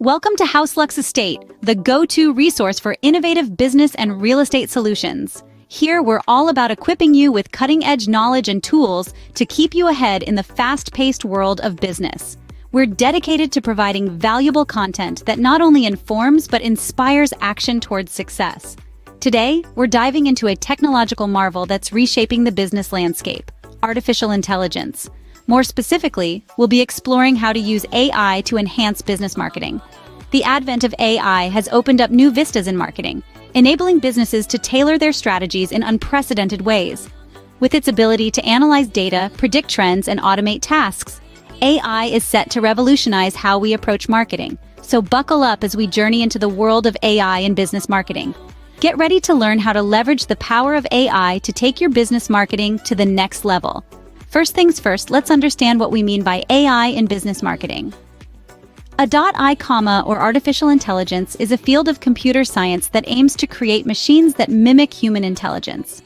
Welcome to House Lux Estate, the go-to resource for innovative business and real estate solutions. Here, we're all about equipping you with cutting-edge knowledge and tools to keep you ahead in the fast-paced world of business. We're dedicated to providing valuable content that not only informs but inspires action towards success. Today, we're diving into a technological marvel that's reshaping the business landscape: artificial intelligence. More specifically, we'll be exploring how to use AI to enhance business marketing. The advent of AI has opened up new vistas in marketing, enabling businesses to tailor their strategies in unprecedented ways. With its ability to analyze data, predict trends, and automate tasks, AI is set to revolutionize how we approach marketing. So buckle up as we journey into the world of AI in business marketing. Get ready to learn how to leverage the power of AI to take your business marketing to the next level. First things first, let's understand what we mean by AI in business marketing. AI, or artificial intelligence is a field of computer science that aims to create machines that mimic human intelligence.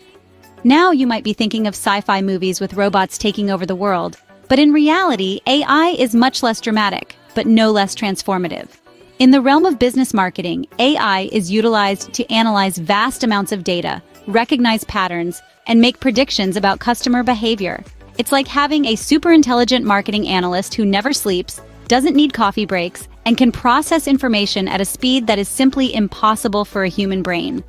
Now you might be thinking of sci-fi movies with robots taking over the world, but in reality, AI is much less dramatic, but no less transformative. In the realm of business marketing, AI is utilized to analyze vast amounts of data, recognize patterns, and make predictions about customer behavior. It's like having a super intelligent marketing analyst who never sleeps, doesn't need coffee breaks, and can process information at a speed that is simply impossible for a human brain.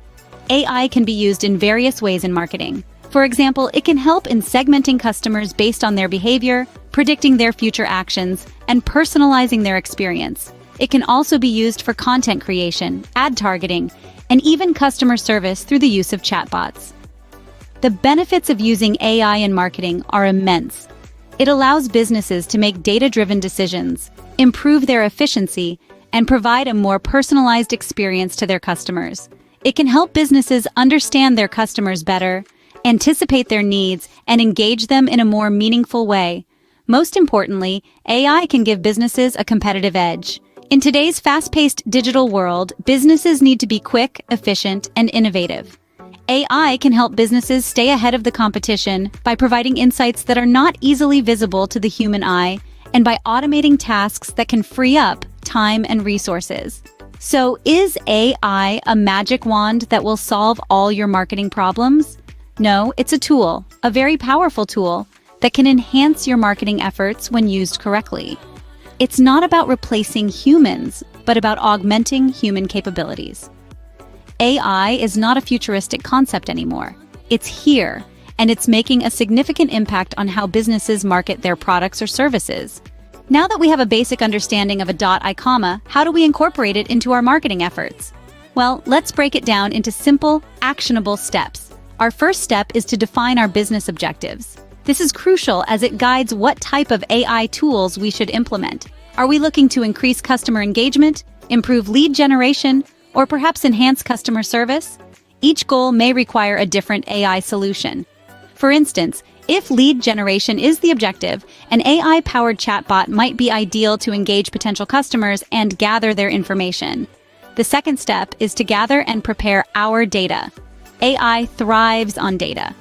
AI can be used in various ways in marketing. For example, it can help in segmenting customers based on their behavior, predicting their future actions, and personalizing their experience. It can also be used for content creation, ad targeting, and even customer service through the use of chatbots. The benefits of using AI in marketing are immense. It allows businesses to make data-driven decisions, improve their efficiency, and provide a more personalized experience to their customers. It can help businesses understand their customers better, anticipate their needs, and engage them in a more meaningful way. Most importantly, AI can give businesses a competitive edge. In today's fast-paced digital world, businesses need to be quick, efficient, and innovative. AI can help businesses stay ahead of the competition by providing insights that are not easily visible to the human eye and by automating tasks that can free up time and resources. So, is AI a magic wand that will solve all your marketing problems? No, it's a tool, a very powerful tool, that can enhance your marketing efforts when used correctly. It's not about replacing humans, but about augmenting human capabilities. AI is not a futuristic concept anymore. It's here, and it's making a significant impact on how businesses market their products or services. Now that we have a basic understanding of AI, how do we incorporate it into our marketing efforts? Well, let's break it down into simple, actionable steps. Our first step is to define our business objectives. This is crucial as it guides what type of AI tools we should implement. Are we looking to increase customer engagement, improve lead generation, or perhaps enhance customer service? Each goal may require a different AI solution. For instance, if lead generation is the objective, an AI-powered chatbot might be ideal to engage potential customers and gather their information. The second step is to gather and prepare our data. AI thrives on data.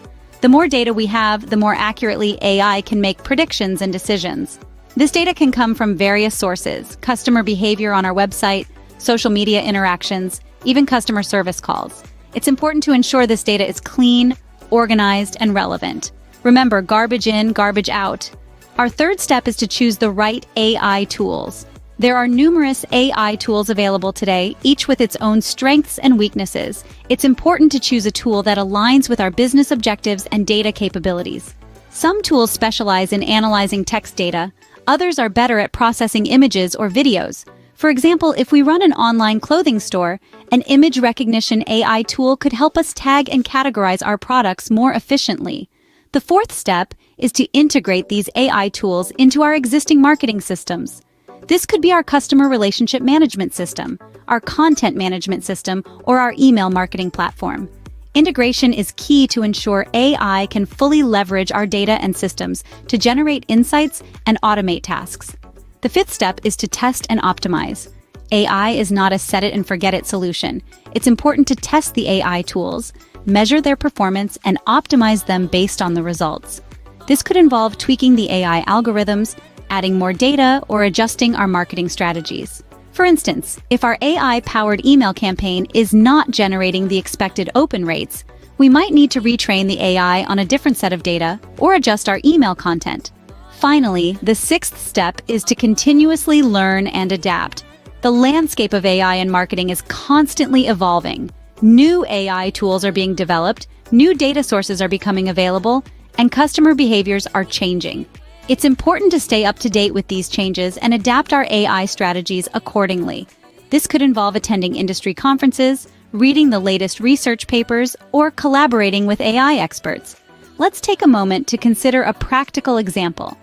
The more data we have, the more accurately AI can make predictions and decisions. This data can come from various sources: customer behavior on our website, social media interactions, even customer service calls. It's important to ensure this data is clean, organized, and relevant. Remember, garbage in, garbage out. Our third step is to choose the right AI tools. There are numerous AI tools available today, each with its own strengths and weaknesses. It's important to choose a tool that aligns with our business objectives and data capabilities. Some tools specialize in analyzing text data. Others are better at processing images or videos. For example, if we run an online clothing store, an image recognition AI tool could help us tag and categorize our products more efficiently. The fourth step is to integrate these AI tools into our existing marketing systems. This could be our customer relationship management system, our content management system, or our email marketing platform. Integration is key to ensure AI can fully leverage our data and systems to generate insights and automate tasks. The fifth step is to test and optimize. AI is not a set-it-and-forget-it solution. It's important to test the AI tools, measure their performance, and optimize them based on the results. This could involve tweaking the AI algorithms, adding more data, or adjusting our marketing strategies. For instance, if our AI-powered email campaign is not generating the expected open rates, we might need to retrain the AI on a different set of data or adjust our email content. Finally, the sixth step is to continuously learn and adapt. The landscape of AI in marketing is constantly evolving. New AI tools are being developed, new data sources are becoming available, and customer behaviors are changing. It's important to stay up to date with these changes and adapt our AI strategies accordingly. This could involve attending industry conferences, reading the latest research papers, or collaborating with AI experts. Let's take a moment to consider a practical example.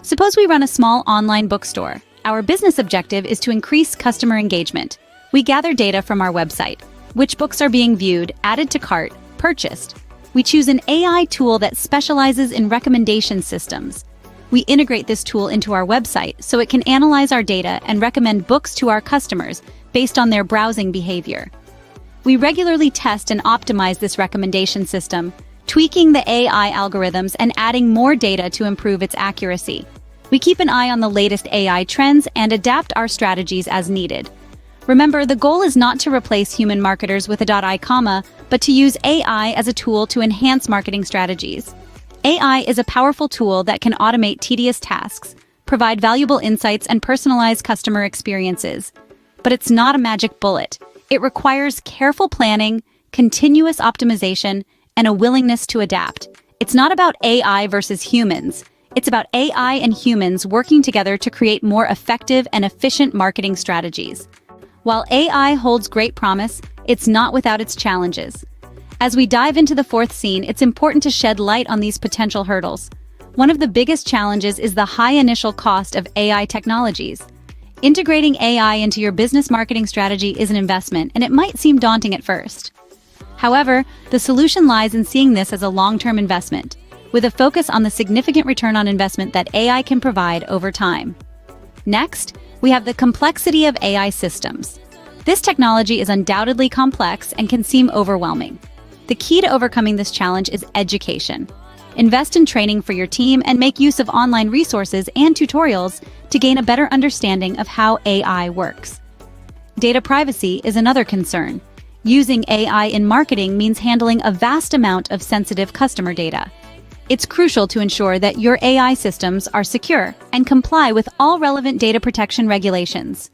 Suppose we run a small online bookstore. Our business objective is to increase customer engagement. We gather data from our website. Which books are being viewed, added to cart, purchased. We choose an AI tool that specializes in recommendation systems. We integrate this tool into our website so it can analyze our data and recommend books to our customers based on their browsing behavior. We regularly test and optimize this recommendation system, tweaking the AI algorithms and adding more data to improve its accuracy. We keep an eye on the latest AI trends and adapt our strategies as needed. Remember, the goal is not to replace human marketers with a .I comma, but to use AI as a tool to enhance marketing strategies. AI is a powerful tool that can automate tedious tasks, provide valuable insights, and personalize customer experiences. But it's not a magic bullet. It requires careful planning, continuous optimization, and a willingness to adapt. It's not about AI versus humans. It's about AI and humans working together to create more effective and efficient marketing strategies. While AI holds great promise, it's not without its challenges. As we dive into the fourth scene, it's important to shed light on these potential hurdles. One of the biggest challenges is the high initial cost of AI technologies. Integrating AI into your business marketing strategy is an investment, and it might seem daunting at first. However, the solution lies in seeing this as a long-term investment, with a focus on the significant return on investment that AI can provide over time. Next, we have the complexity of AI systems. This technology is undoubtedly complex and can seem overwhelming. The key to overcoming this challenge is education. Invest in training for your team and make use of online resources and tutorials to gain a better understanding of how AI works. Data privacy is another concern. Using AI in marketing means handling a vast amount of sensitive customer data. It's crucial to ensure that your AI systems are secure and comply with all relevant data protection regulations.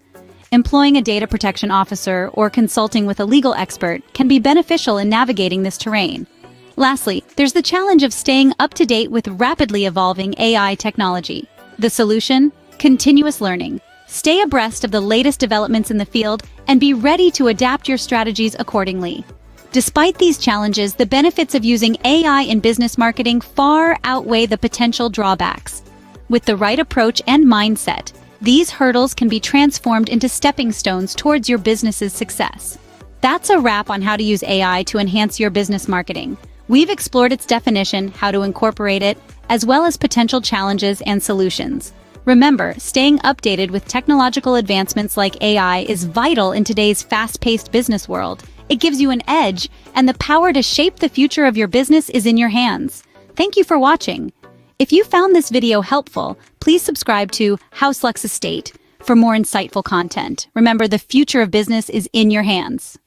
Employing a data protection officer or consulting with a legal expert can be beneficial in navigating this terrain. Lastly, there's the challenge of staying up to date with rapidly evolving AI technology. The solution? Continuous learning. Stay abreast of the latest developments in the field and be ready to adapt your strategies accordingly. Despite these challenges, the benefits of using AI in business marketing far outweigh the potential drawbacks. With the right approach and mindset, these hurdles can be transformed into stepping stones towards your business's success. That's a wrap on how to use AI to enhance your business marketing. We've explored its definition, how to incorporate it, as well as potential challenges and solutions. Remember, staying updated with technological advancements like AI is vital in today's fast-paced business world. It gives you an edge, and the power to shape the future of your business is in your hands. Thank you for watching. If you found this video helpful, please subscribe to House Lux Estate for more insightful content. Remember, the future of business is in your hands.